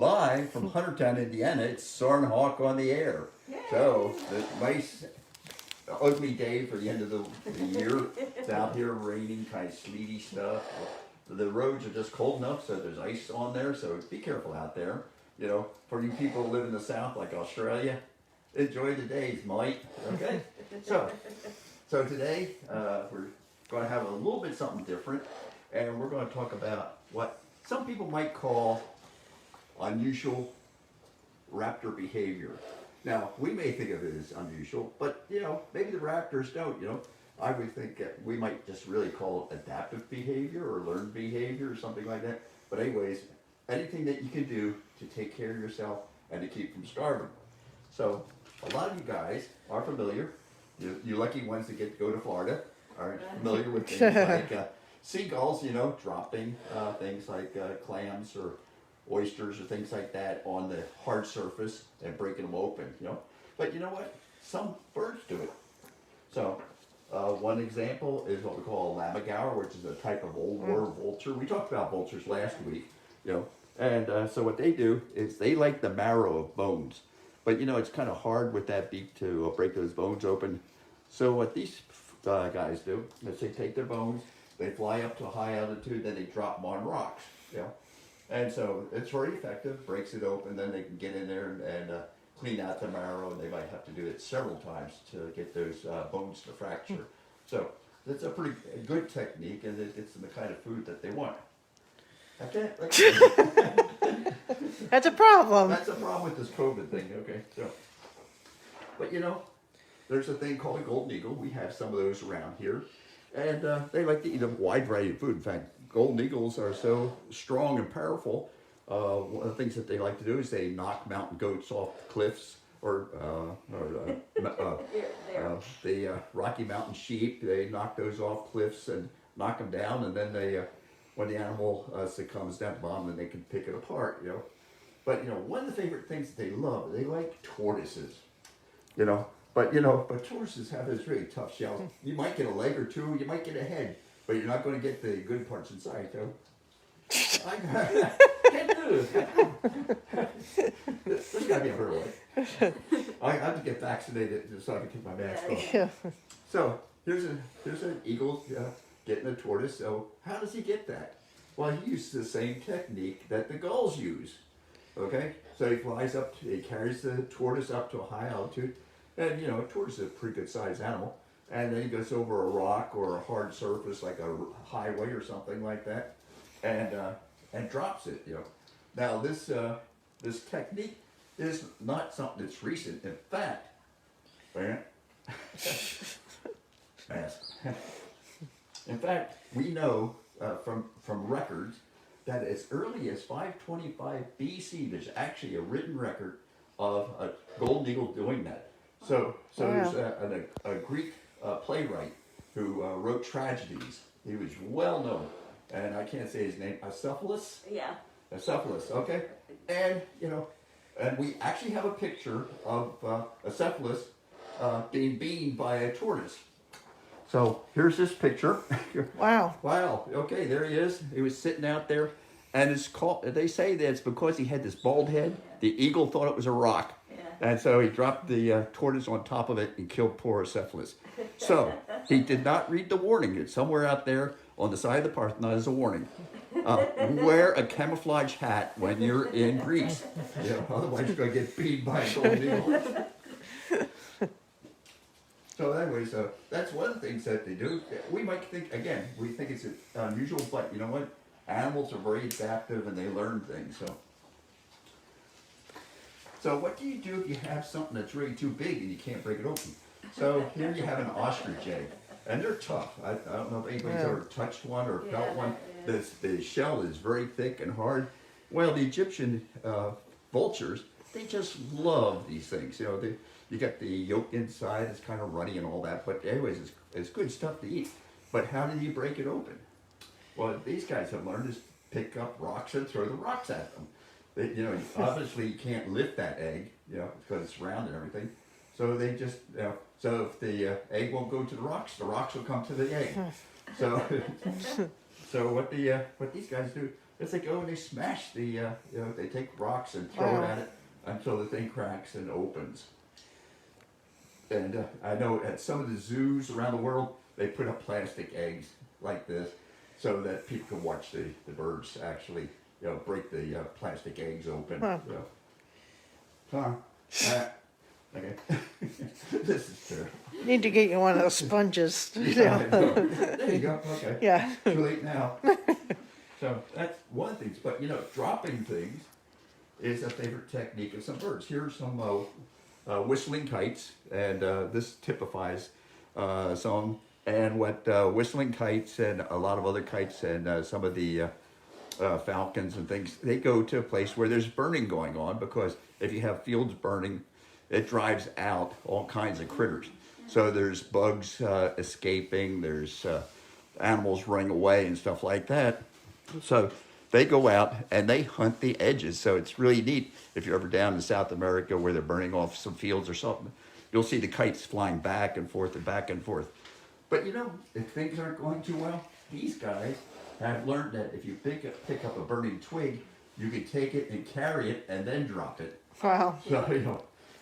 live from Huntertown, Indiana. It's Soarin on the air. Yay. So the nice ugly day for the end of the year. It's out here raining, kind of sleety stuff. The roads are just cold enough, so there's ice on there. So be careful out there. You know, for you people who live in the South, like Australia, enjoy the days, mate. Okay. So today we're going to have a little bit something different, and we're going to talk about what some people might call unusual raptor behavior. Now, we may think of it as unusual, but you know, maybe the raptors don't. You know, I would think that we might just really call it adaptive behavior or learned behavior or something like that. But anyways, anything that you can do to take care of yourself and to keep from starving. So a lot of you guys are familiar. You lucky ones that get to go to Florida are familiar with things like seagulls, you know, dropping things like clams or oysters or things like that on the hard surface and breaking them open, you know. But you know what? Some birds do it. So one example is what we call a lammergauer, which is a type of old war vulture. We talked about vultures last week, you know. And so what they do is they like the marrow of bones. But you know, it's kind of hard with that beak to break those bones open. So what these guys do is they take their bones, they fly up to a high altitude, then they drop them on rocks, you know. And so it's very effective, breaks it open, then they can get in there and clean out the marrow, and they might have to do it several times to get those bones to fracture. So it's a pretty good technique, and it gets them the kind of food that they want. Okay? That's a problem. That's a problem with this COVID thing, okay? So, but you know, there's a thing called a golden eagle. We have some of those around here. And they like to eat a wide variety of food. In fact, golden eagles are so strong and powerful. One of the things that they like to do is they knock mountain goats off cliffs, or the Rocky Mountain sheep. They knock those off cliffs and knock them down, and then they, when the animal succumbs down at the bottom, then they can pick it apart. You know, but you know, one of the favorite things that they love, they like tortoises. You know. But you know, tortoises have this really tough shell. You might get a leg or two, you might get a head, but you're not going to get the good parts inside. So I can't do this. There's got to be a better way. I have to get vaccinated so I can keep my mask on. Yeah. So here's an eagle getting a tortoise. So how does he get that? Well, he uses the same technique that the gulls use. Okay, so he flies up, he carries the tortoise up to a high altitude. And you know, a tortoise is a pretty good sized animal. And then he goes over a rock or a hard surface like a highway or something like that, and drops it. You know, now this technique is not something that's recent. In fact, in fact, we know from records that as early as 525 BC, there's actually a written record of a golden eagle doing that. So there's a Greek playwright who wrote tragedies. He was well known, and I can't say his name. Acephalus? Yeah. Acephalus, okay. And you know, and we actually have a picture of Acephalus being beaten by a tortoise. So here's this picture. Wow. Wow. Okay, there he is. He was sitting out there, and it's called. They say that it's because he had this bald head. The eagle thought it was a rock. And so he dropped the tortoise on top of it and killed poor Acephalus. So he did not read the warning. It's somewhere out there on the side of the Parthenon as a warning. Wear a camouflage hat when you're in Greece. You know, otherwise you're going to get beaten by a golden eagle. So anyways, that's one of the things that they do. We might think, again, we think it's unusual, but you know what? Animals are very adaptive and they learn things. So what do you do if you have something that's really too big and you can't break it open? So here you have an ostrich egg, and they're tough. I don't know if anybody's ever touched one or felt one. The shell is very thick and hard. Well, the Egyptian vultures, they just love these things. You know, you got the yolk inside, it's kind of runny and all that, but anyways, it's good stuff to eat. But how do you break it open? Well, these guys have learned is pick up rocks and throw the rocks at them. You know, obviously you can't lift that egg, you know, because it's round and everything. So they just, you know, so if the egg won't go to the rocks will come to the egg. So, so what these guys do is they go and they smash the, they take rocks and throw it at it until the thing cracks and opens. And I know at some of the zoos around the world, they put up plastic eggs like this so that people can watch the birds actually, break the plastic eggs open. Huh. Okay. This is terrible. Need to get you one of those sponges. Yeah, I know. There you go. Okay. Yeah. Too late now. So that's one of the things. But dropping things is a favorite technique of some birds. Here's some whistling kites, and this typifies some. And what whistling kites and a lot of other kites and some of the falcons and things, they go to a place where there's burning going on, because if you have fields burning, it drives out all kinds of critters. So there's bugs escaping, there's animals running away and stuff like that. So they go out and they hunt the edges. So it's really neat. If you're ever down in South America where they're burning off some fields or something, you'll see the kites flying back and forth and back and forth. But if things aren't going too well, these guys have learned that if you pick up a burning twig, you can take it and carry it and then drop it. Wow.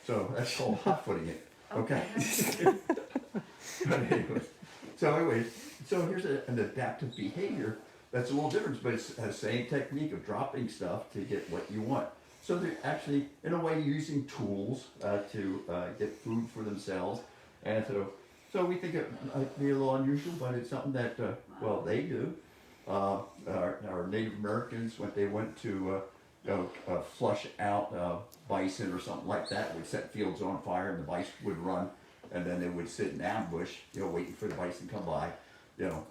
So that's called hot footing it. Okay. But anyways, so here's an adaptive behavior that's a little different, but it's the same technique of dropping stuff to get what you want. So they're actually, in a way, using tools to get food for themselves. And so we think it might be a little unusual, but it's something that, they do. Our Native Americans, when they went to flush out bison or something like that, would set fields on fire and the bison would run, and then they would sit in ambush, waiting for the bison to come by,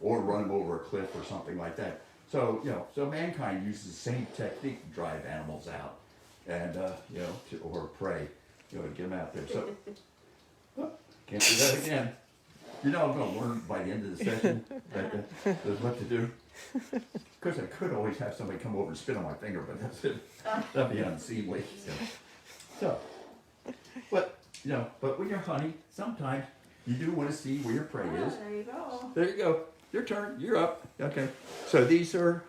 or run them over a cliff or something like that. So, so mankind uses the same technique to drive animals out, and or prey, to get them out there. So, can't do that again. I'm going to learn by the end of the session that there's what to do. Of course, I could always have somebody come over and spit on my finger, but that'd be unseemly. But when you're hunting, sometimes you do want to see where your prey is. There you go. There you go. Your turn. You're up. Okay. So these are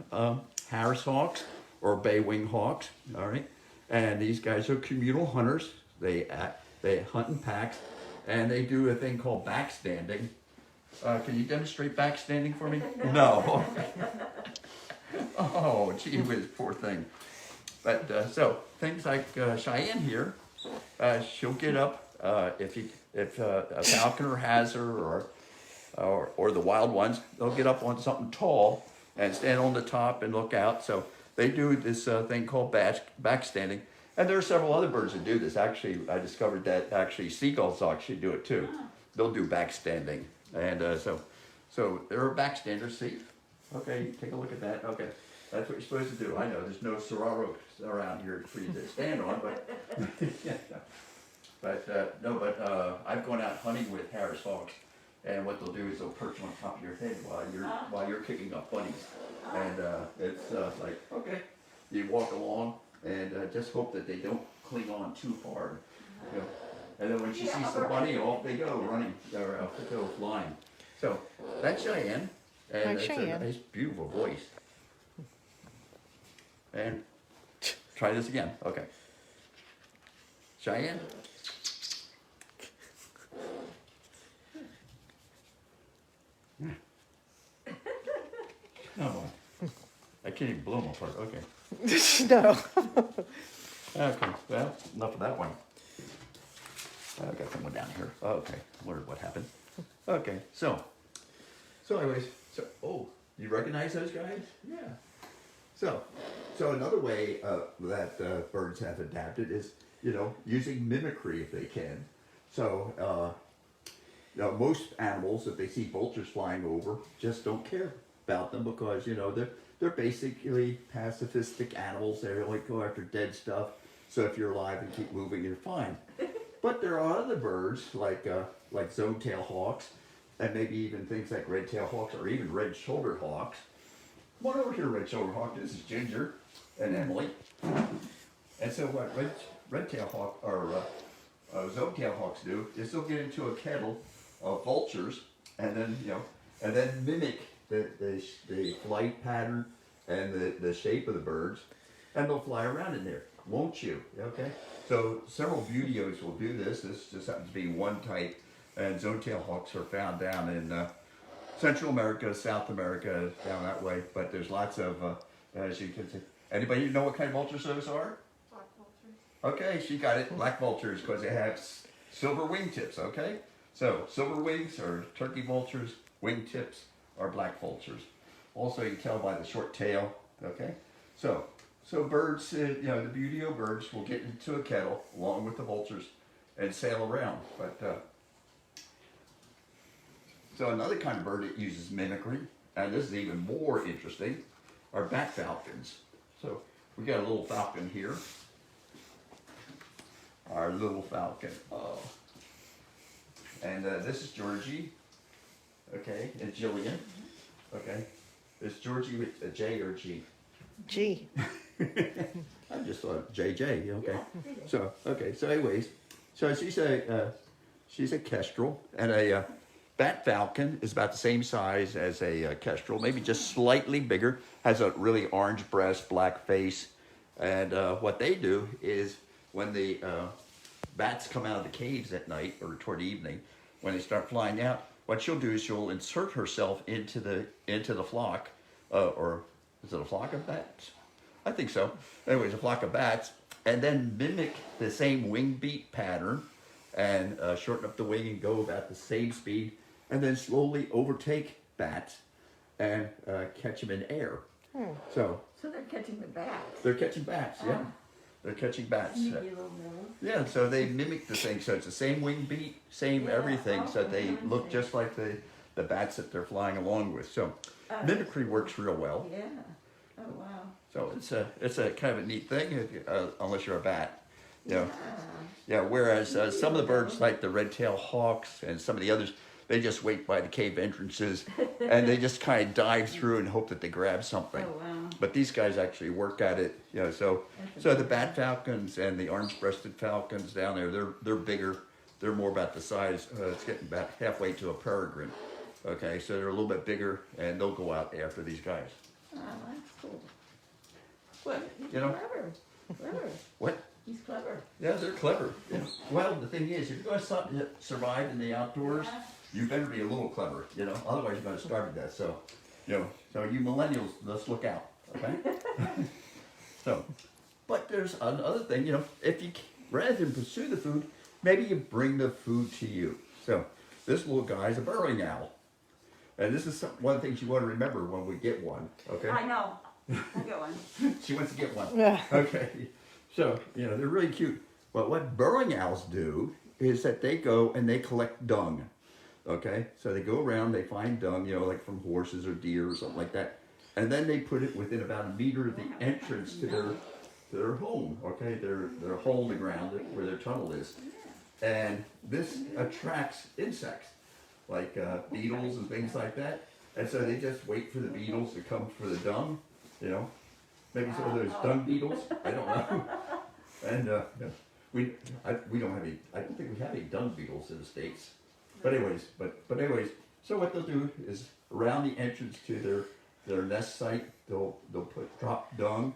Harris hawks or bay wing hawks. All right. And these guys are communal hunters. They hunt in packs, and they do a thing called backstanding. Can you demonstrate backstanding for me? No. Oh, gee whiz, poor thing. But so things like Cheyenne here, she'll get up if a falconer has her or the wild ones, they'll get up on something tall and stand on the top and look out. So they do this thing called backstanding. And there are several other birds that do this. Actually, I discovered that seagulls actually do it too. They'll do backstanding. And so there are backstanders. See? Okay, take a look at that. Okay, that's what you're supposed to do. I know there's no Soarin around here for you to stand on, but I've gone out hunting with Harris hawks, and what they'll do is they'll perch on top of your head while you're kicking up bunnies, and it's like, okay, you walk along and just hope that they don't cling on too hard, And then when she sees the bunny, off they go running, or off they go flying. So that's Cheyenne, and it's a nice, beautiful voice. And try this again. Okay. Cheyenne. Come on. I can't even blow them apart. Okay. No. Okay. Well, enough of that one. I got someone down here. Okay. Wondered what happened. Okay. So anyways, you recognize those guys? Yeah. So another way that birds have adapted is, using mimicry if they can. So, most animals, if they see vultures flying over, just don't care about them because, they're basically pacifistic animals. They only go after dead stuff. So if you're alive and keep moving, you're fine. But there are other birds like zone-tailed hawks, and maybe even things like red-tailed hawks or even red-shouldered hawks. Come on over here, red-shouldered hawk. This is Ginger and Emily. And so what red-tailed hawk or zone-tailed hawks do is they'll get into a kettle of vultures and then mimic the flight pattern and the shape of the birds, and they'll fly around in there, won't you? Okay. So several buteos will do this. This just happens to be one type, and zone-tail hawks are found down in Central America, South America, down that way. But there's lots of, as you can see. Anybody know what kind of vultures those are? Black vultures. Okay, she got it. Black vultures because they have silver wingtips. Okay, so silver wings are turkey vultures. Wingtips are black vultures. Also, you can tell by the short tail. Okay, so birds, the buteo birds will get into a kettle along with the vultures and sail around. But so another kind of bird that uses mimicry, and this is even more interesting, are bat falcons. So we got a little falcon here. Our little falcon. And this is Georgie. Okay, and Jillian. Okay, is Georgie with a J or G? G. I just thought JJ. Okay. So anyways, so she's a kestrel, and a bat falcon is about the same size as a kestrel, maybe just slightly bigger. Has a really orange breast, black face, and what they do is when the bats come out of the caves at night or toward the evening, when they start flying out, what she'll do is she'll insert herself into the flock, or is it a flock of bats? I think so. Anyways, a flock of bats, and then mimic the same wing beat pattern, and shorten up the wing and go about the same speed, and then slowly overtake bats and catch them in air. So they're catching the bats. they're catching bats, yeah. They're catching bats. Sneaky little nose. Yeah, so they mimic the thing. So it's the same wing beat, same everything. So they look just like the bats that they're flying along with. So mimicry works real well. Yeah. Oh wow. So it's a kind of a neat thing, unless you're a bat. You know. Yeah. Whereas some of the birds, like the red-tailed hawks and some of the others, they just wait by the cave entrances and they just kind of dive through and hope that they grab something. Oh wow. But these guys actually work at it, So the bat falcons and the orange-breasted falcons down there, they're bigger. They're more about the size. It's getting about halfway to a peregrine. Okay, so they're a little bit bigger, and they'll go out after these guys. Oh, that's cool. What? He's You know? clever. What? He's clever. Yeah, they're clever. Yeah. Well, the thing is, if you're going to survive in the outdoors, you better be a little clever. Otherwise you're going to starve to death. So, so you millennials, let's look out. Okay. So, but there's another thing. If you rather than pursue the food, maybe you bring the food to you. So, this little guy's a burrowing owl, and this is one of the things you want to remember when we get one. Okay. I know. I get one. She wants to get one. Yeah. Okay. So, they're really cute. But what burrowing owls do is that they go and they collect dung. Okay? So they go around, they find dung, like from horses or deer or something like that. And then they put it within about a meter of the entrance to their home. Okay? Their hole in the ground where their tunnel is. And this attracts insects like beetles and things like that. And so they just wait for the beetles to come for the dung, Maybe some of those dung beetles. I don't know. And we don't have any. I don't think we have any dung beetles in the States. But anyways, so what they'll do is around the entrance to their nest site, they'll drop dung,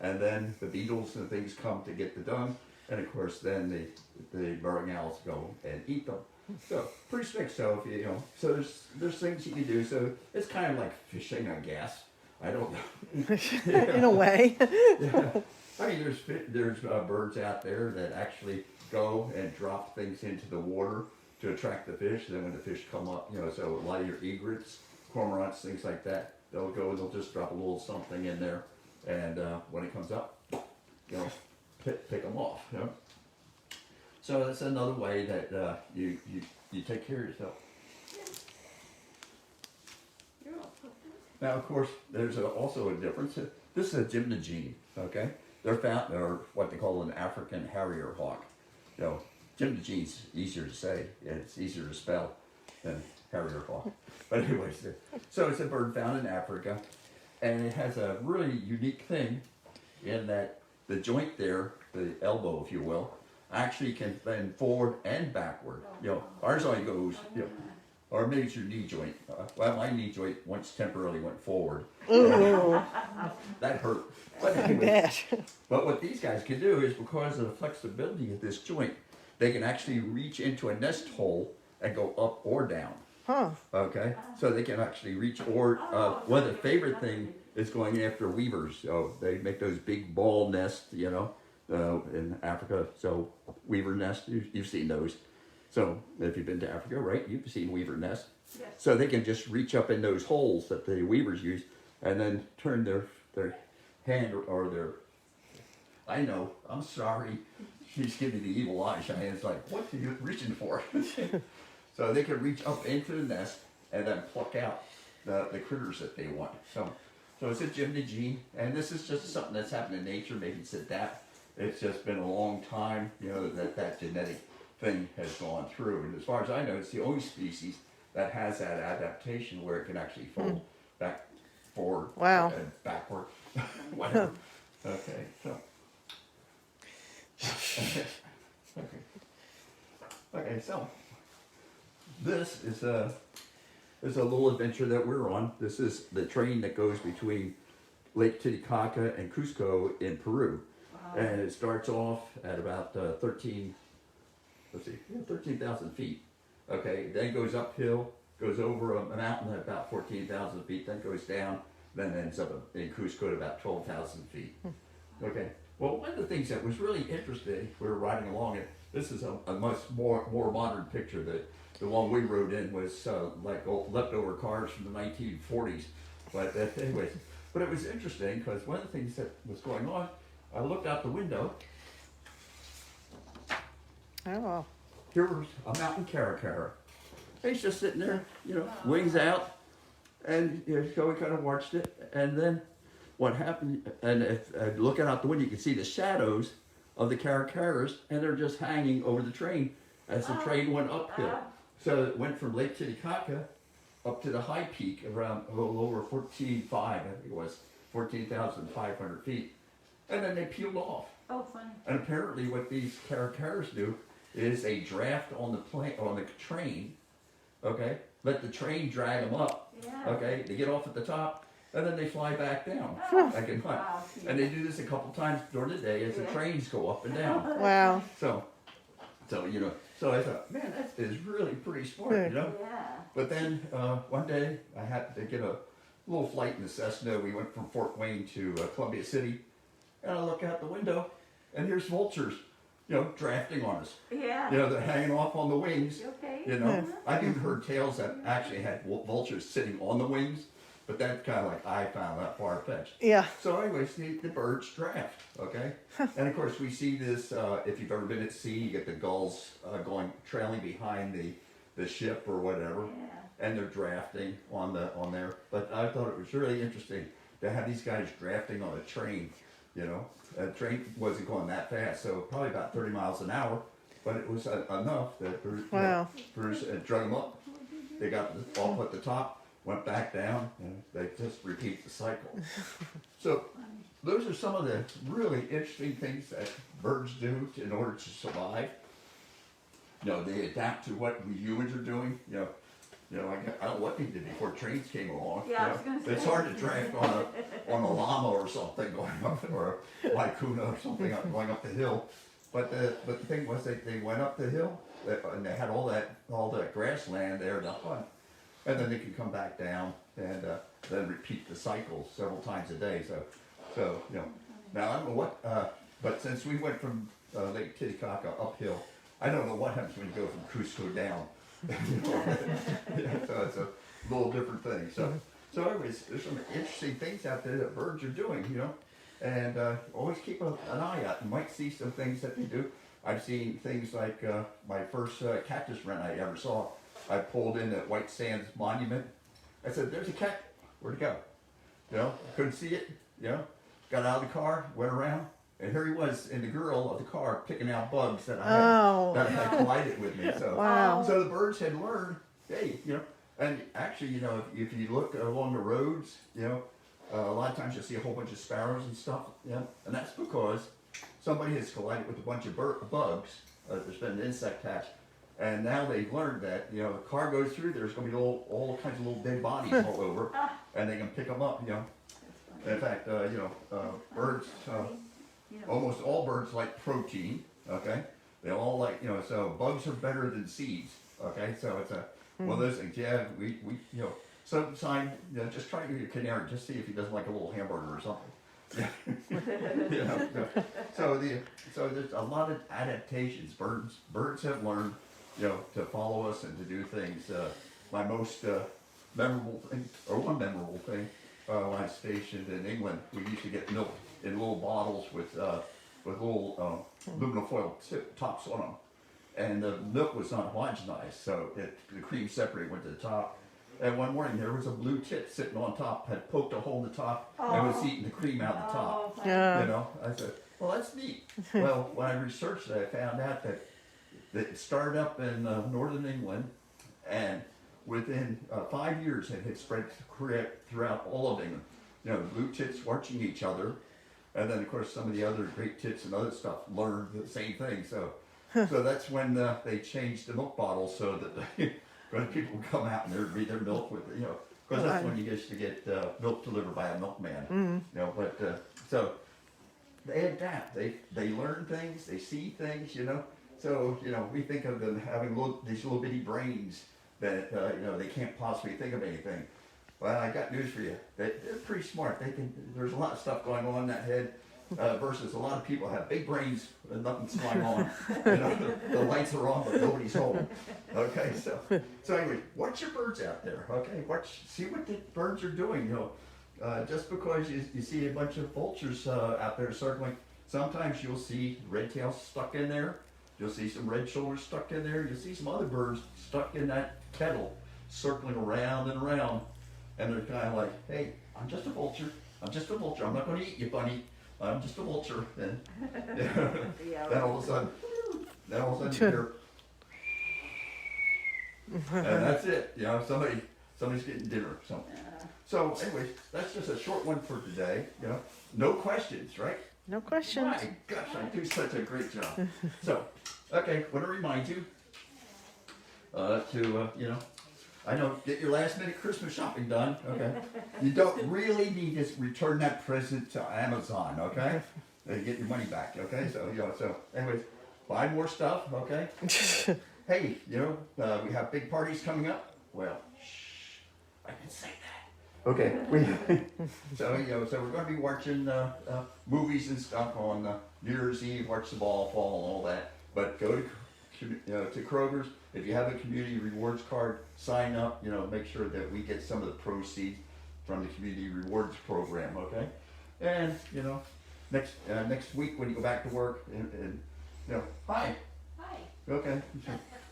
and then the beetles and things come to get the dung, and of course then the burrowing owls go and eat them. So pretty slick. So if so there's things you can do. So it's kind of like fishing, I guess. I don't know. In a way. Yeah. I mean, there's birds out there that actually go and drop things into the water to attract the fish. Then when the fish come up, so a lot of your egrets, cormorants, things like that, they'll go and they'll just drop a little something in there, and when it comes up, pick them off. So that's another way that you take care of yourself. Now, of course, there's also a difference. This is a gymnogene, okay? They're found, or what they call an African harrier hawk. Gymnogene's easier to say, and it's easier to spell than harrier hawk. But anyways, so it's a bird found in Africa, and it has a really unique thing in that the joint there, the elbow, if you will, actually can bend forward and backward. Ours only goes, or maybe it's your knee joint. Well, my knee joint once temporarily went forward. Ooh, That hurt. But I anyway, bet. but what these guys can do is because of the flexibility of this joint, they can actually reach into a nest hole and go up or down. Huh. Okay, so they can actually reach, or one of the favorite thing is going after weavers. So they make those big ball nests, you know, in Africa. So weaver nests, you've seen those. So if you've been to Africa, right, you've seen weaver nests. Yes. So they can just reach up in those holes that the weavers use, and then turn their hand or their. I know. I'm sorry. She's giving me the evil eye. Cheyenne's like, what are you reaching for? So they can reach up into the nest and then pluck out the critters that they want. So it's a Jimmy gene, and this is just something that's happened in nature. Maybe it's adapt. It's just been a long time, you know, that genetic thing has gone through. And as far as I know, it's the only species that has that adaptation where it can actually fold back, forward, Wow. and backward, whatever. Okay, so. Okay, so this is a little adventure that we're on. This is the train that goes between Lake Titicaca and Cusco in Peru, and it starts off at about 13,000 feet. Okay, then goes uphill, goes over a mountain at about 14,000 feet, then goes down, then ends up in Cusco at about 12,000 feet. Okay. Well, one of the things that was really interesting, we were riding along it. This is a much more modern picture. The one we rode in was like old leftover cars from the 1940s. But anyways, but it was interesting because one of the things that was going on, I looked out the window. Oh. Here was a mountain caracara. He's just sitting there, you know, wings out, and you know, so we kind of watched it, and then. What happened, and if looking out the window, you can see the shadows of the caracaras, and they're just hanging over the train as the train went uphill. So it went from Lake Titicaca up to the high peak around a little over 14,500, I think it was, 14,500 feet. And then they peeled off. Oh, funny. And apparently what these caracaras do is they draft on the train, okay? Let the train drag them up, okay? They get off at the top, and then they fly back down. Back in front. Wow. And they do this a couple times during the day as the trains go up and down. Wow. So you know, so I thought, man, that is really pretty smart, you know? Yeah. But then one day I had to get a little flight in the Cessna. We went from Fort Wayne to Columbia City, and I look out the window, and here's vultures, you know, drafting on us. Yeah. You know, they're hanging off on the wings. Okay. You know, I've even heard tales that actually had vultures sitting on the wings, but that's kind of like I found that far-fetched. Yeah. So anyways, the birds draft, okay? And of course we see this, if you've ever been at sea, you get the gulls trailing behind the ship or whatever, and they're drafting on there. But I thought it was really interesting to have these guys drafting on a train, you know? A train wasn't going that fast, so probably about 30 miles an hour, but it was enough that Wow. Bruce drug them up. They got off at the top, went back down, and they just repeat the cycle. So those are some of the really interesting things that birds do in order to survive. You know, they adapt to what we humans are doing. You know, I don't know what they did before trains came along. Yeah, I you was know. gonna say. It's hard to draft on a llama or something going up, or a vicuna or something going up the hill. But the thing was they went up the hill and they had all that grassland there to hunt. And then they can come back down and then repeat the cycle several times a day. So you know, now I don't know what, but since we went from Lake Titicaca uphill, I don't know what happens when you go from Cusco down. You know? So it's a little different thing. So anyways, there's some interesting things out there that birds are doing, you know, and always keep an eye out. You might see some things that they do. I've seen things like my first cactus wren I ever saw. I pulled in at White Sands Monument. I said, "There's a cat. Where'd it go?" You know, couldn't see it. You know, got out of the car, went around, and here he was in the grill of the car picking out bugs that I had collided with me. So, Wow. so the birds had learned, hey, you know, and actually, you know, if you look along the roads, you know, a lot of times you'll see a whole bunch of sparrows and stuff. You know, and that's because somebody has collided with a bunch of bugs. There's been an insect hatch. And now they've learned that, the car goes through, there's gonna be all kinds of little dead bodies all over, and they can pick them up, In fact, birds, almost all birds like protein, okay? They all like, so bugs are better than seeds, okay? So it's one of those things, yeah, we sometimes, just try to get a canary, just see if he doesn't like a little hamburger or something. So there's a lot of adaptations. Birds have learned, to follow us and to do things. My most memorable thing, or one memorable thing, when I was stationed in England, we used to get milk in little bottles with little aluminum foil tops on them, and the milk was not homogenized, so the cream separated went to the top. And one morning there was a blue tit sitting on top, had poked a hole in the top, and was eating the cream out of the top. Yeah. I said, well, that's neat. Well, when I researched it, I found out that it started up in northern England, and within 5 years it had spread throughout all of England. The blue tits watching each other, and then of course some of the other great tits and other stuff learned the same thing. So that's when they changed the milk bottles so that when people would come out and there'd be their milk with, because that's when you used to get milk delivered by a milkman. So they adapt. They learn things. They see things. So we think of them having these little bitty brains that they can't possibly think of anything. Well, I got news for you. They're pretty smart. There's a lot of stuff going on in that head. Versus a lot of people have big brains and nothing's going on. The lights are on, but nobody's home. Okay, so anyway, watch your birds out there. Okay, see what the birds are doing. Just because you see a bunch of vultures out there circling, sometimes you'll see red tails stuck in there. You'll see some red shoulders stuck in there. You'll see some other birds stuck in that kettle, circling around and around, and they're kind of like, "Hey, I'm just a vulture. I'm just a vulture. I'm not going to eat you, bunny. I'm just a vulture." And then all of a sudden you hear, and that's it. Somebody's getting dinner. So anyway, that's just a short one for today. No questions, right? No questions. My gosh, I do such a great job. So, okay, want to remind you I know, get your last minute Christmas shopping done, okay? You don't really need to return that present to Amazon, okay? And get your money back, okay? So anyways, buy more stuff, okay? Hey, we have big parties coming up. Well, shh, I didn't say that. Okay, so we're going to be watching movies and stuff on New Year's Eve, watch the ball fall and all that. But go to Kroger's. If you have a community rewards card, sign up. Make sure that we get some of the proceeds from the community rewards program. Okay, and next week when you go back to work, and hi. Hi. Okay,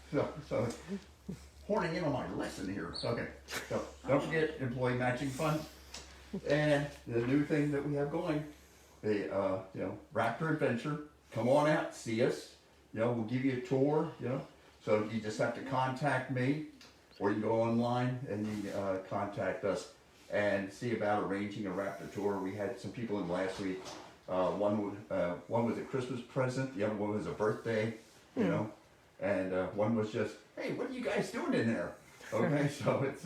so horning in on my lesson here. Okay, so don't forget employee matching fund, and the new thing that we have going, the Raptor Adventure. Come on out, see us. We'll give you a tour. So you just have to contact me, or you can go online and you contact us and see about arranging a Raptor tour. We had some people in last week. One was a Christmas present, the other one was a birthday, and one was just, hey, what are you guys doing in there? Okay, so it's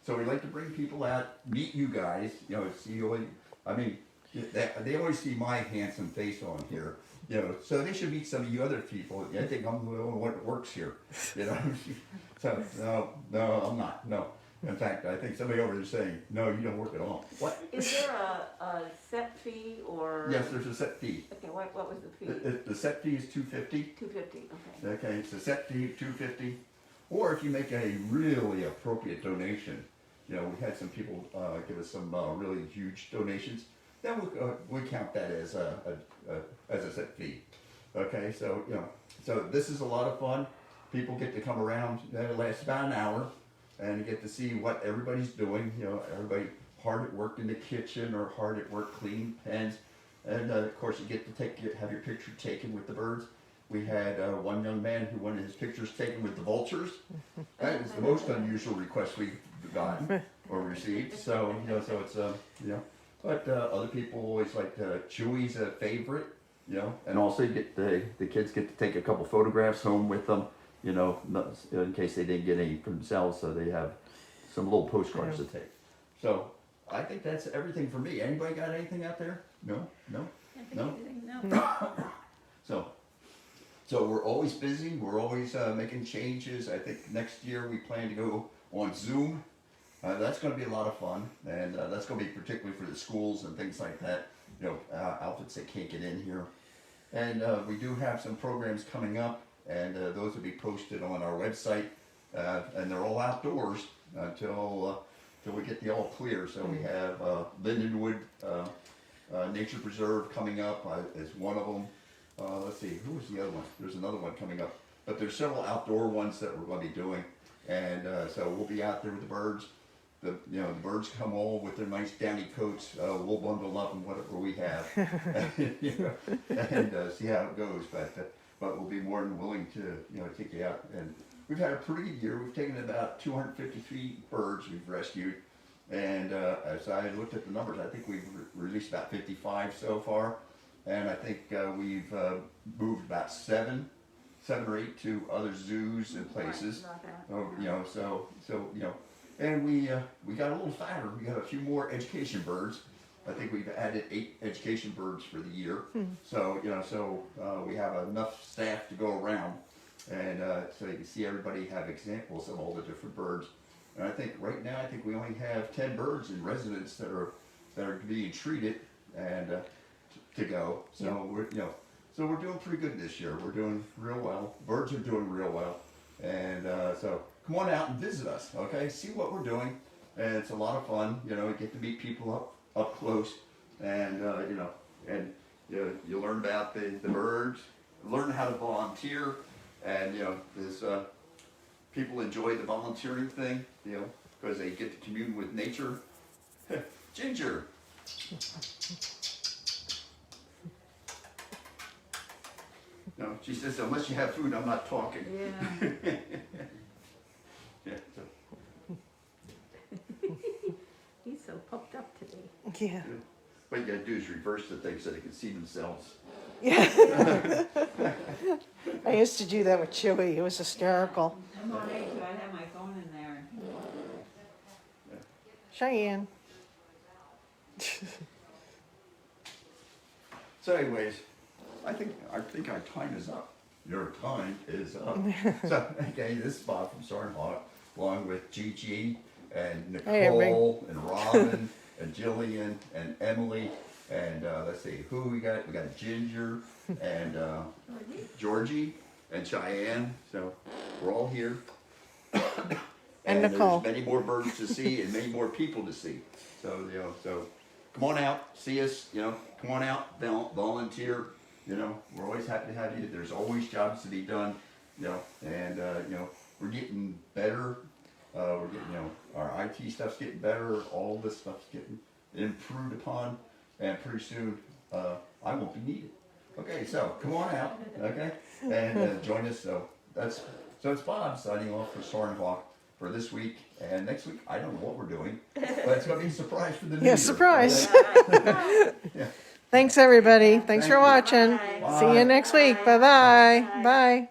so we like to bring people out, meet you guys, see you. I mean, they always see my handsome face on here. So they should meet some of you other people. I think I'm the only one that works here. So no, I'm not. No. In fact, I think somebody over there is saying, no, you don't work at all. What? Is there a set fee or? Yes, there's a set fee. Okay, what was the fee? The set fee is $250. $250. Okay. Okay, it's a set fee of $250. Or if you make a really appropriate donation, we had some people give us some really huge donations. Then we count that as a set fee. Okay, so so this is a lot of fun. People get to come around. It lasts about an hour, and you get to see what everybody's doing. Everybody hard at work in the kitchen or hard at work cleaning pens, and of course you get to have your picture taken with the birds. We had one young man who wanted his pictures taken with the vultures. That is the most unusual request we've gotten or received. So so it's But other people always like Chewy's a favorite, and also you get the kids get to take a couple photographs home with them, you know, in case they didn't get any for themselves, so they have some little postcards to take. So I think that's everything for me. Anybody got anything out there? No? No? No? So we're always busy. We're always making changes. I think next year we plan to go on Zoom. That's going to be a lot of fun, and that's going to be particularly for the schools and things like that. You know, outfits that can't get in here. And we do have some programs coming up, and those will be posted on our website. And they're all outdoors until we get the all clear. So we have Lindenwood Nature Preserve coming up is one of them. Let's see, who was the other one? There's another one coming up. But there's several outdoor ones that we're going to be doing. And so we'll be out there with the birds. The birds come all with their nice downy coats. We'll bundle up in whatever we have, and see how it goes. But we'll be more than willing to take you out. And we've had a pretty good year. We've taken about 253 birds we've rescued, and as I looked at the numbers, I think we've released about 55 so far, and I think we've moved about seven or eight to other zoos and places. And we got a little fatter. We got a few more education birds. I think we've added 8 education birds for the year. So we have enough staff to go around, and so you can see everybody have examples of all the different birds. And I think right now we only have 10 birds in residence that are being treated and to go. So we're doing pretty good this year. We're doing real well. Birds are doing real well, and so. Come on out and visit us, okay? See what we're doing, and it's a lot of fun. You get to meet people up close, and you learn about the birds, learn how to volunteer, and there's people enjoy the volunteering thing, because they get to commune with nature. Ginger. No, she says unless you have food, I'm not talking. Yeah. Yeah, He's so pumped up today. Yeah. what you gotta do is reverse the thing so they can see themselves. Yeah. I used to do that with Chewy. It was hysterical. I'm on age, so I have my phone in there. Cheyenne. So anyways, I think our time is up. Your time is up. So okay, this is Bob from Soarin along with Gigi and Nicole and Robin and Jillian and Emily and let's see who we got. We got Ginger and Georgie and Cheyenne. So we're all here. And Nicole. There's many more birds to see and many more people to see. So so come on out, see us. Come on out, volunteer. We're always happy to have you. There's always jobs to be done. And we're getting better. We're getting our IT stuff's getting better. All this stuff's getting improved upon, and pretty soon I won't be needed. Okay, so come on out. Okay, and join us. So it's Bob signing off for Soarin for this week, and next week I don't know what we're doing, but it's going to be a surprise for the new year. Surprise. Okay? Yeah. Thanks, everybody. Thanks for you. watching. Bye. See you next week. Bye-bye. Bye.